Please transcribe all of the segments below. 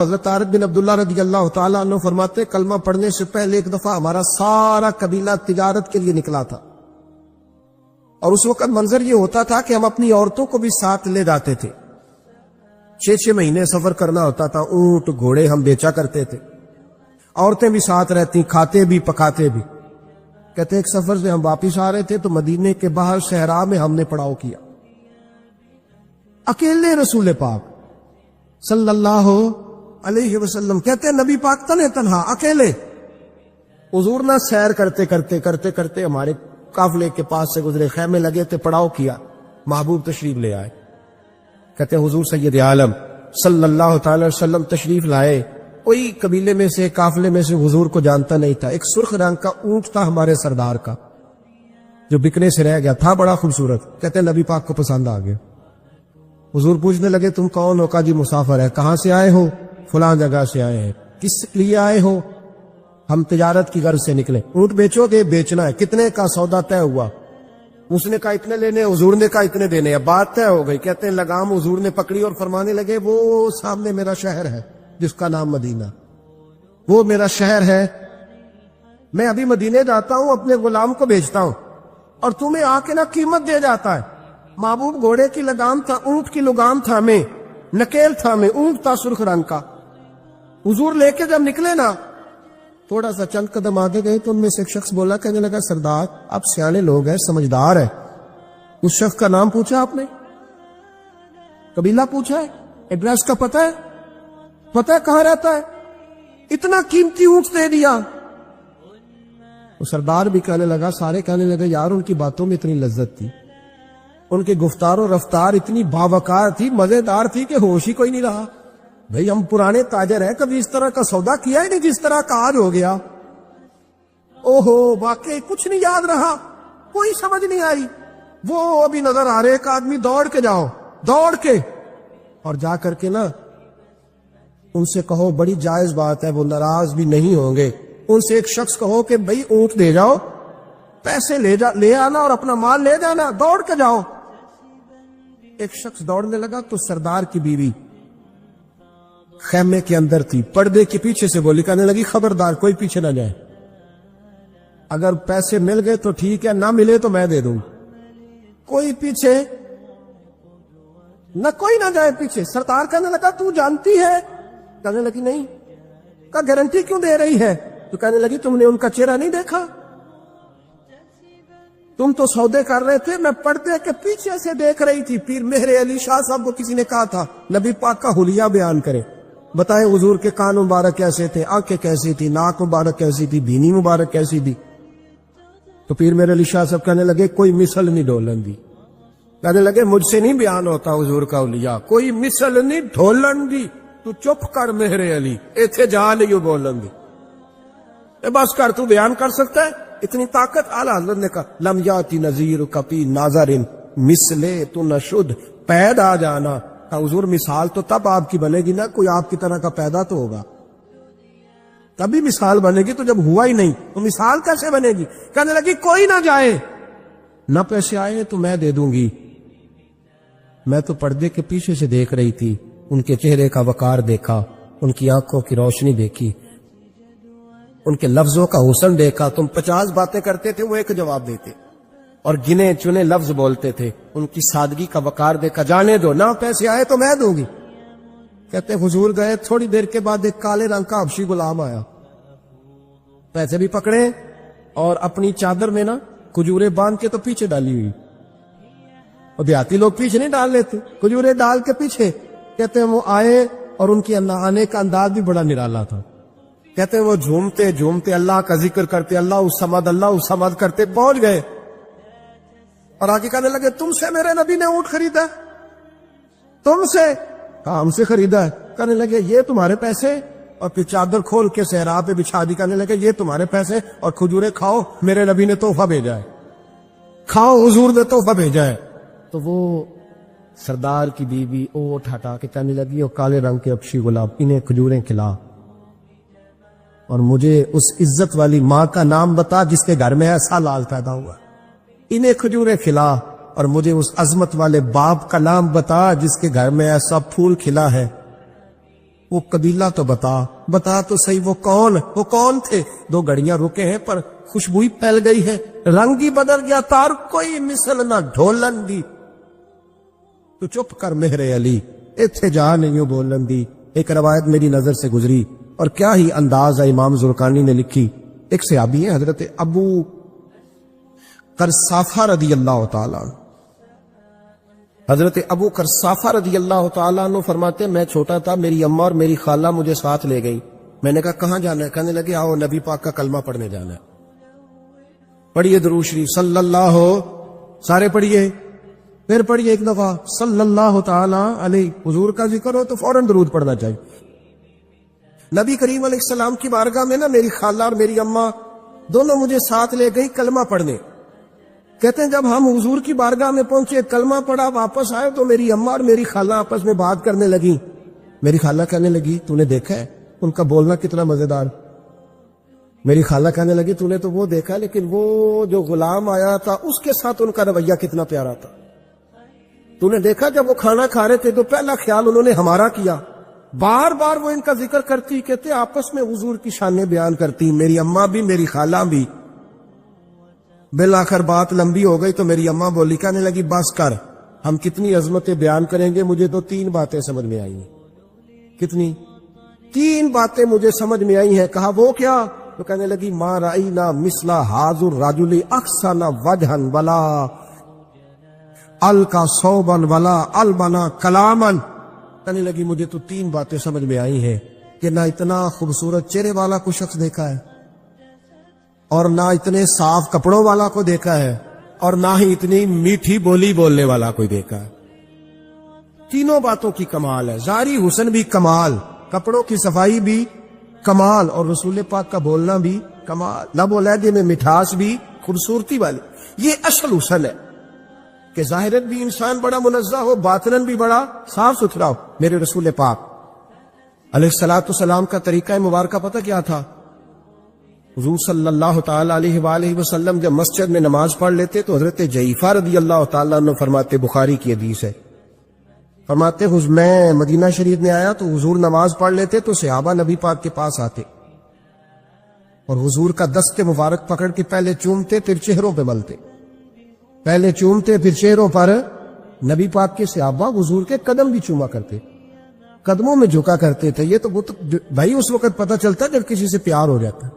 حضرت طارق بن عبداللہ رضی اللہ تعالیٰ عنہ فرماتے کلمہ پڑھنے سے پہلے ایک دفعہ ہمارا سارا قبیلہ تجارت کے لیے نکلا تھا، اور اس وقت منظر یہ ہوتا تھا کہ ہم اپنی عورتوں کو بھی ساتھ لے جاتے تھے۔ 6 مہینے سفر کرنا ہوتا تھا، اونٹ گھوڑے ہم بیچا کرتے تھے، عورتیں بھی ساتھ رہتی، کھاتے بھی پکاتے بھی۔ کہتے ایک سفر سے ہم واپس آ رہے تھے تو مدینے کے باہر صحرا میں ہم نے پڑاؤ کیا، اکیلے رسول پاک صلی اللہ علیہ وسلم، کہتے ہیں نبی پاک تنہا اکیلے۔ حضور نہ سیر کرتے کرتے ہمارے قافلے کے پاس سے گزرے، خیمے لگے تھے، پڑاؤ کیا، محبوب تشریف لے آئے۔ کہتے ہیں حضور سید عالم صلی اللہ تعالی وسلم تشریف لائے، کوئی قبیلے میں سے قافلے میں سے حضور کو جانتا نہیں تھا۔ ایک سرخ رنگ کا اونٹ تھا ہمارے سردار کا جو بکنے سے رہ گیا تھا، بڑا خوبصورت۔ کہتے ہیں نبی پاک کو پسند آ گیا۔ حضور پوچھنے لگے تم کون ہو؟ کہا جی مسافر ہے۔ کہاں سے آئے ہو؟ فلاں جگہ سے آئے ہیں۔ کس لیے آئے ہو؟ ہم تجارت کی غرض سے نکلے۔ اونٹ بیچو گے؟ بیچنا ہے۔ کتنے کا سودا طے ہوا؟ اس نے کہا اتنے لینے، حضور نے کہا اتنے دینے، بات طے ہو گئی۔ کہتے ہیں لگام حضور نے پکڑی اور فرمانے لگے وہ سامنے میرا شہر ہے جس کا نام مدینہ، وہ میرا شہر ہے، میں ابھی مدینے جاتا ہوں، اپنے غلام کو بیچتا ہوں اور تمہیں آ کے نہ قیمت دے جاتا ہے۔ محبوب گھوڑے کی لگام تھا، اونٹ کی لگام تھا، میں نکیل تھا، میں اونٹ تھا سرخ رنگ کا۔ حضور لے کے جب نکلے نا، تھوڑا سا چند قدم آگے گئے تو ان میں سے ایک شخص بولا، کہنے لگا سردار آپ سیانے لوگ ہیں، سمجھدار ہے، اس شخص کا نام پوچھا آپ نے؟ قبیلہ پوچھا ہے؟ ایڈریس کا پتہ ہے؟ پتہ ہے کہاں رہتا ہے؟ اتنا قیمتی اونٹ دے دیا۔ وہ سردار بھی کہنے لگا، سارے کہنے لگے یار ان کی باتوں میں اتنی لذت تھی، ان کے گفتار و رفتار اتنی باوقار تھی، مزیدار تھی کہ ہوش ہی کوئی نہیں رہا۔ بھئی ہم پرانے تاجر ہیں، کبھی اس طرح کا سودا کیا ہی نہیں جس طرح کا آج ہو گیا۔ اوہو واقعی کچھ نہیں یاد رہا، کوئی سمجھ نہیں آئی۔ وہ ابھی نظر آ رہے، ایک آدمی دوڑ کے جاؤ، دوڑ کے اور جا کر کے نا ان سے کہو، بڑی جائز بات ہے، وہ ناراض بھی نہیں ہوں گے۔ ان سے ایک شخص کہو کہ بھئی اونٹ دے جاؤ، پیسے لے آنا اور اپنا مال لے جانا، دوڑ کے جاؤ۔ ایک شخص دوڑنے لگا تو سردار کی بیوی خیمے کے اندر تھی، پردے کے پیچھے سے بولی، کہنے لگی خبردار کوئی پیچھے نہ جائے، اگر پیسے مل گئے تو ٹھیک ہے، نہ ملے تو میں دے دوں، کوئی پیچھے نہ، کوئی نہ جائے پیچھے۔ سردار کہنے لگا تو جانتی ہے؟ کہنے لگی نہیں۔ کہا گارنٹی کیوں دے رہی ہے؟ تو کہنے لگی تم نے ان کا چہرہ نہیں دیکھا؟ تم تو سودے کر رہے تھے، میں پردے کے پیچھے سے دیکھ رہی تھی۔ پیر مہر علی شاہ صاحب کو کسی نے کہا تھا نبی پاک کا حلیہ بیان کرے، بتائے حضور کے کان مبارک کیسے تھے، آنکھیں کیسی تھی، ناک مبارک کیسی تھی، بینی مبارک کیسی تھی۔ تو پیر مہر علی شاہ صاحب کہنے لگے کوئی مثل نہیں ڈھولن دی، کہنے لگے مجھ سے نہیں بیان ہوتا حضور کا حلیہ، کوئی مثل نہیں ڈھولن دی، تو چپ کر مہر علی، ایتھے جا نہیں بولن دی، بس کر، تو بیان کر سکتا ہے؟ اتنی طاقت اعلیٰ حضرت نے کہا لم یاتی نذیر کپی ناظرن مثلے تو نشد، پیدا جانا۔ حضور مثال تو تب آپ کی بنے گی نا، کوئی آپ کی طرح کا پیدا تو ہوگا، تبھی مثال بنے گی، تو جب ہوا ہی نہیں تو مثال کیسے بنے گی؟ کہنے لگی کوئی نہ جائے، نہ پیسے آئے تو میں دے دوں گی۔ میں تو پردے کے پیچھے سے دیکھ رہی تھی، ان کے چہرے کا وقار دیکھا، ان کی آنکھوں کی روشنی دیکھی، ان کے لفظوں کا حسن دیکھا۔ تم 50 باتیں کرتے تھے، وہ ایک جواب دیتے، اور گنے چنے لفظ بولتے تھے، ان کی سادگی کا وقار دیکھا۔ جانے دو، نہ پیسے آئے تو میں دوں گی۔ کہتے حضور گئے، تھوڑی دیر کے بعد ایک کالے رنگ کا حبشی غلام آیا، پیسے بھی پکڑے اور اپنی چادر میں نا کھجورے باندھ کے تو پیچھے ڈالی ہوئی، اور دیہاتی لوگ پیچھے نہیں ڈال لیتے، کھجورے ڈال کے پیچھے۔ کہتے ہیں وہ آئے اور ان کی آنے کا انداز بھی بڑا نرالا تھا۔ کہتے ہیں وہ جھومتے جھومتے اللہ کا ذکر کرتے، اللہ الصمد کرتے پہنچ گئے، اور آگے کہنے لگے تم سے میرے نبی نے اونٹ خریدا؟ تم سے؟ کہا ہم سے خریدا ہے۔ کہنے لگے یہ تمہارے پیسے؟ اور پھر چادر کھول کے صحرا پہ بچھا دی، کہنے لگے یہ تمہارے پیسے، اور کھجورے کھاؤ، میرے نبی نے تحفہ بھیجا ہے، کھاؤ، حضور نے تحفہ بھیجا ہے۔ تو وہ سردار کی بیوی اوٹ ہٹا کے کہنے لگی وہ کالے رنگ کے حبشی غلام، انہیں کھجوریں کھلا، اور مجھے اس عزت والی ماں کا نام بتا جس کے گھر میں ایسا لال پیدا ہوا، انہیں کھجوریں کھلا، اور مجھے اس عظمت والے باپ کا نام بتا جس کے گھر میں ایسا پھول کھلا ہے۔ وہ قبیلہ تو بتا تو صحیح وہ کون تھے؟ 2 گھڑیاں رکے ہیں پر خوشبوئی پھیل گئی ہے، رنگ ہی بدل گیا، تار کوئی مثل نہ ڈھولن دی۔ تو چپ کر مہر علی، اتھے جا نہیں بولن دی۔ ایک روایت میری نظر سے گزری اور کیا ہی انداز ہے، امام زرقانی نے لکھی۔ ایک صحابی ہیں حضرت ابو قرصافہ رضی اللہ تعالیٰ عنہ۔ حضرت ابو قرصافہ رضی اللہ تعالیٰ عنہ فرماتے میں چھوٹا تھا، میری اماں اور میری خالہ مجھے ساتھ لے گئی۔ میں نے کہا کہاں جانا ہے؟ کہنے لگے آؤ نبی پاک کا کلمہ پڑھنے جانا ہے۔ پڑھیے درود شریف صلی اللہ، سارے پڑھیے، پھر پڑھیے ایک دفعہ صلی اللہ تعالی علیہ۔ حضور کا ذکر ہو تو فوراً درود پڑھنا چاہیے۔ نبی کریم علیہ السلام کی بارگاہ میں نا میری خالہ اور میری اماں دونوں مجھے ساتھ لے گئی کلمہ پڑھنے۔ کہتے ہیں جب ہم حضور کی بارگاہ میں پہنچے، کلمہ پڑھا، واپس آئے تو میری اماں اور میری خالہ آپس میں بات کرنے لگی۔ میری خالہ کہنے لگی تو نے دیکھا ہے ان کا بولنا کتنا مزیدار؟ میری خالہ کہنے لگی تو نے تو وہ دیکھا لیکن وہ جو غلام آیا تھا اس کے ساتھ ان کا رویہ کتنا پیارا تھا۔ تو نے دیکھا جب وہ کھانا کھا رہے تھے تو پہلا خیال انہوں نے ہمارا کیا۔ بار بار وہ ان کا ذکر کرتی، کہتے آپس میں حضور کی شانیں بیان کرتی، میری اماں بھی میری خالہ بھی۔ بالآخر بات لمبی ہو گئی تو میری اماں بولی، کہنے لگی بس کر، ہم کتنی عظمتیں بیان کریں گے، مجھے تو 3 باتیں سمجھ میں آئی ہیں۔ کتنی؟ 3 باتیں مجھے سمجھ میں آئی ہیں۔ کہا وہ کیا؟ تو کہنے لگی ما رأینا مثل ھذا الرجل احسن وجھا ولا القا صوبا ولا البنا کلاما۔ کہنے لگی مجھے تو 3 باتیں سمجھ میں آئی ہیں کہ نہ اتنا خوبصورت چہرے والا کوئی شخص دیکھا ہے، اور نہ اتنے صاف کپڑوں والا کو دیکھا ہے، اور نہ ہی اتنی میٹھی بولی بولنے والا کوئی دیکھا ہے۔ تینوں باتوں کی کمال ہے، ظاہری حسن بھی کمال، کپڑوں کی صفائی بھی کمال، اور رسول پاک کا بولنا بھی کمال، لب و لہجے میں مٹھاس بھی، خوبصورتی والی۔ یہ اصل حسن ہے کہ ظاہرت بھی انسان بڑا منزہ ہو، باطنن بھی بڑا صاف ستھرا ہو۔ میرے رسول پاک علیہ الصلوۃ والسلام کا طریقہ مبارکہ پتہ کیا تھا؟ حضور صلی اللہ تعالی علیہ وآلہ وسلم جب مسجد میں نماز پڑھ لیتے تو حضرت جعفر رضی اللہ تعالیٰ عنہ فرماتے، بخاری کی حدیث ہے، فرماتے میں مدینہ شریف میں آیا تو حضور نماز پڑھ لیتے تو صحابہ نبی پاک کے پاس آتے اور حضور کا دست مبارک پکڑ کے پہلے چومتے پھر چہروں پہ ملتے، پہلے چومتے پھر چہروں پر۔ نبی پاک کے صحابہ حضور کے قدم بھی چوما کرتے، قدموں میں جھکا کرتے تھے۔ یہ تو بھائی اس وقت پتہ چلتا جب کسی سے پیار ہو جاتا،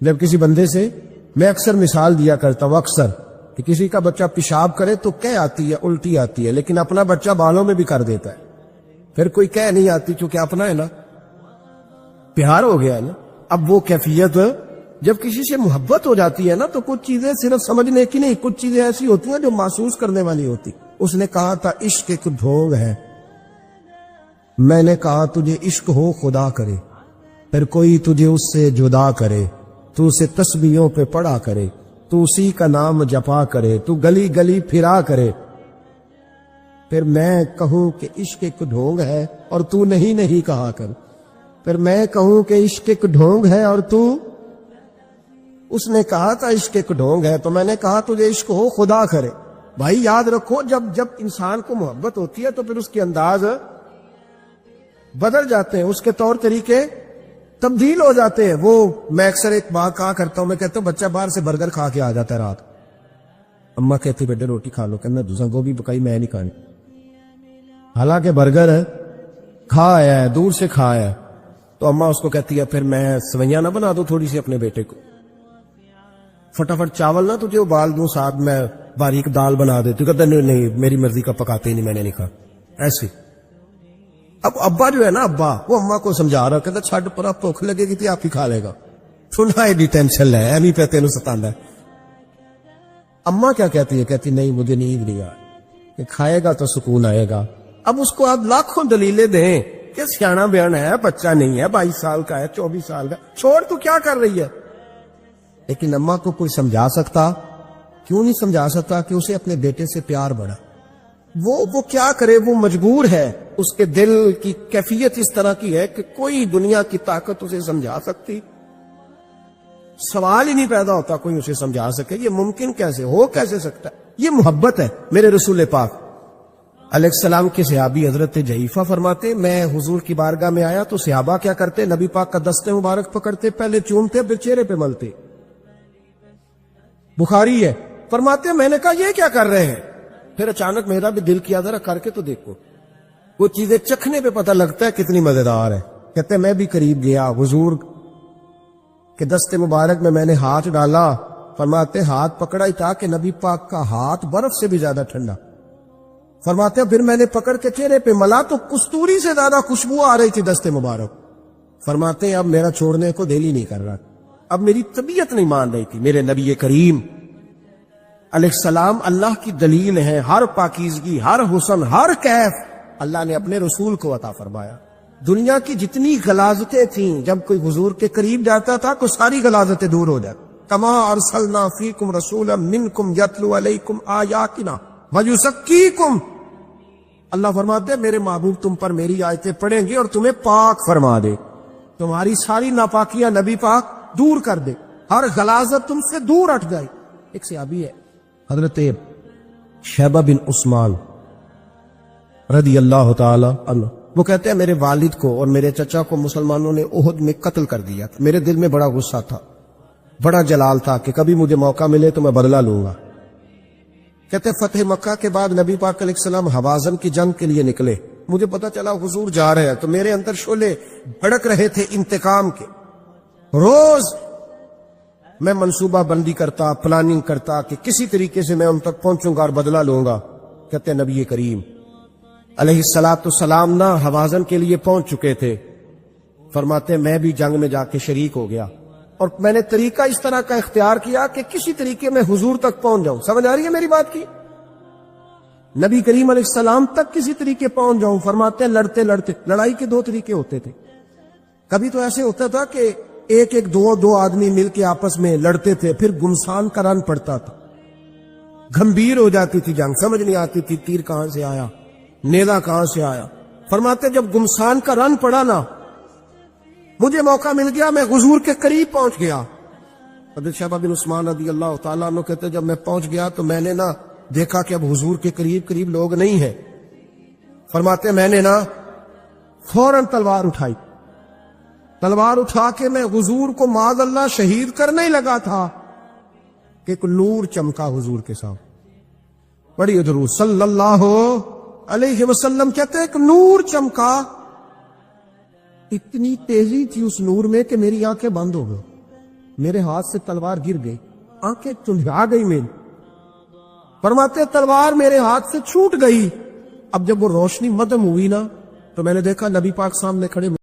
جب کسی بندے سے، میں اکثر مثال دیا کرتا ہوں اکثر کہ کسی کا بچہ پیشاب کرے تو کہہ آتی ہے، الٹی آتی ہے، لیکن اپنا بچہ بالوں میں بھی کر دیتا ہے، پھر کوئی کہہ نہیں آتی چونکہ اپنا ہے نا، پیار ہو گیا ہے نا۔ اب وہ کیفیت جب کسی سے محبت ہو جاتی ہے نا تو کچھ چیزیں صرف سمجھنے کی نہیں، کچھ چیزیں ایسی ہوتی ہیں جو محسوس کرنے والی ہوتی۔ اس نے کہا تھا عشق ایک ڈھونگ ہے، میں نے کہا تجھے عشق ہو خدا کرے، پھر کوئی تجھے اس سے جدا کرے، تو اسے تسبیحوں پہ پڑھا کرے، تو اسی کا نام جپا کرے، تو گلی گلی پھرا کرے، پھر میں کہوں کہ عشق ایک ڈھونگ ہے اور تو نہیں کہا کر، پھر میں کہوں کہ عشق ایک ڈھونگ ہے اور تو۔ اس نے کہا تھا عشق ایک ڈھونگ ہے تو میں نے کہا تجھے عشق ہو خدا کرے۔ بھائی یاد رکھو جب انسان کو محبت ہوتی ہے تو پھر اس کے انداز بدل جاتے ہیں، اس کے طور طریقے تبدیل ہو جاتے ہیں۔ وہ میں اکثر ایک بات کہا کرتا ہوں، میں کہتا ہوں بچہ باہر سے برگر کھا کے آ جاتا ہے رات، اماں کہتی بیٹے روٹی کھا لو، کہنا دوسرا گوبھی پکائی میں نہیں کھانی، حالانکہ برگر کھا آیا ہے، دور سے کھا آیا ہے، تو اماں اس کو کہتی ہے پھر میں سوئیاں نہ بنا دوں تھوڑی سی اپنے بیٹے کو، فٹافٹ چاول نہ تجھے ابال دوں، ساتھ میں باریک دال بنا دیتی، کہتا نہیں میری مرضی کا پکاتے ہی نہیں، میں نے نہیں کھا۔ ایسے اب ابا جو ہے نا، ابا وہ اماں کو سمجھا رہا، کہتا چھڈ پرا، بھوک لگے گی تھی آپ ہی کھا لے گا، سنا ایڈی ٹینشن ہے ایویں پہ تینوں ستاندا ہے۔ اماں کیا کہتی ہے؟ کہتی نہیں مجھے نیند نہیں کہ کھائے گا تو سکون آئے گا۔ اب اس کو آپ لاکھوں دلیلیں دیں کہ سیانا بیان ہے، بچہ نہیں ہے، 22 سال کا ہے، 24 سال کا، چھوڑ تو کیا کر رہی ہے، لیکن اماں کو کوئی سمجھا سکتا؟ کیوں نہیں سمجھا سکتا کہ اسے اپنے بیٹے سے پیار بڑھا، وہ کیا کرے، وہ مجبور ہے، اس کے دل کی کیفیت اس طرح کی ہے کہ کوئی دنیا کی طاقت اسے سمجھا سکتی، سوال ہی نہیں پیدا ہوتا کوئی اسے سمجھا سکے، یہ ممکن کیسے ہو، کیسے سکتا ہے؟ یہ محبت ہے میرے رسول پاک علیہ السلام کے صحابی حضرت جعفہ فرماتے میں حضور کی بارگاہ میں آیا تو صحابہ کیا کرتے، نبی پاک کا دست مبارک پکڑتے، پہلے چومتے پھر چہرے پہ ملتے. بخاری ہے. فرماتے میں نے کہا یہ کیا کر رہے ہیں؟ پھر اچانک میرا بھی دل کیا ذرا کر کے تو دیکھو. وہ چیزیں چکھنے پہ پتہ لگتا ہے کتنی مزیدار ہے. کہتے میں بھی قریب گیا، حضور کے دست مبارک میں نے ہاتھ ڈالا. فرماتے ہاتھ پکڑا ہی تھا کہ نبی پاک کا ہاتھ برف سے بھی زیادہ ٹھنڈا. فرماتے پھر میں نے پکڑ کے چہرے پہ ملا تو کستوری سے زیادہ خوشبو آ رہی تھی دست مبارک. فرماتے اب میرا چھوڑنے کو دل ہی نہیں کر رہا، اب میری طبیعت نہیں مان رہی تھی. میرے نبی کریم علیہ السلام اللہ کی دلیل ہے. ہر پاکیزگی، ہر حسن، ہر کیف اللہ نے اپنے رسول کو عطا فرمایا. دنیا کی جتنی غلاظتیں تھیں جب کوئی حضور کے قریب جاتا تھا تو ساری غلاظتیں دور ہو جاتی. کما ارسلنا فیکم رسولا منکم یتلو علیکم آیاتنا ویزکیکم. اللہ فرماتے ہیں میرے محبوب تم پر میری آیتیں پڑھیں گے اور تمہیں پاک فرما دے، تمہاری ساری ناپاکیاں نبی پاک دور کر دے، ہر غلاظت تم سے دور ہٹ جائے. ایک صحابی ہے حضرت شیبہ بن عثمان رضی اللہ تعالی عنہ، وہ کہتے ہیں میرے والد کو اور میرے چچا کو مسلمانوں نے احد میں قتل کر دیا تھا. میرے دل میں بڑا غصہ تھا، بڑا جلال تھا کہ کبھی مجھے موقع ملے تو میں بدلہ لوں گا. کہتے فتح مکہ کے بعد نبی پاک علیہ السلام حوازن کی جنگ کے لیے نکلے. مجھے پتا چلا حضور جا رہے ہیں تو میرے اندر شعلے بھڑک رہے تھے انتقام کے. روز میں منصوبہ بندی کرتا، پلاننگ کرتا کہ کسی طریقے سے میں ان تک پہنچوں گا اور بدلہ لوں گا. کہتے نبی کریم علیہ السلام نہ حوازن کے لیے پہنچ چکے تھے. فرماتے میں بھی جنگ میں جا کے شریک ہو گیا اور میں نے طریقہ اس طرح کا اختیار کیا کہ کسی طریقے میں حضور تک پہنچ جاؤں. سمجھ آ رہی ہے میری بات کی؟ نبی کریم علیہ السلام تک کسی طریقے پہنچ جاؤں. فرماتے لڑتے لڑتے، لڑائی کے دو طریقے ہوتے تھے. کبھی تو ایسے ہوتا تھا کہ ایک دو آدمی مل کے آپس میں لڑتے تھے، پھر گمسان کا رن پڑتا تھا، گھمبیر ہو جاتی تھی جنگ، سمجھ نہیں آتی تھی تیر کہاں سے آیا، نیزہ کہاں سے آیا. فرماتے جب گمسان کا رن پڑا نا، مجھے موقع مل گیا، میں حضور کے قریب پہنچ گیا. حضرت شیبہ بن عثمان رضی اللہ تعالیٰ عنہ کہتے جب میں پہنچ گیا تو میں نے نا دیکھا کہ اب حضور کے قریب لوگ نہیں ہیں. فرماتے میں نے نا فوراً تلوار اٹھائی. تلوار اٹھا کے میں حضور کو معاذ اللہ شہید کرنے ہی لگا تھا کہ ایک نور چمکا حضور کے سامنے. بڑی درود صلی اللہ علیہ وسلم. کہتے ایک نور چمکا، اتنی تیزی تھی اس نور میں کہ میری آنکھیں بند ہو گئی، میرے ہاتھ سے تلوار گر گئی، آنکھیں چنجھا گئی میری. فرماتے تلوار میرے ہاتھ سے چھوٹ گئی. اب جب وہ روشنی مدھم ہوئی نا تو میں نے دیکھا نبی پاک سامنے کھڑے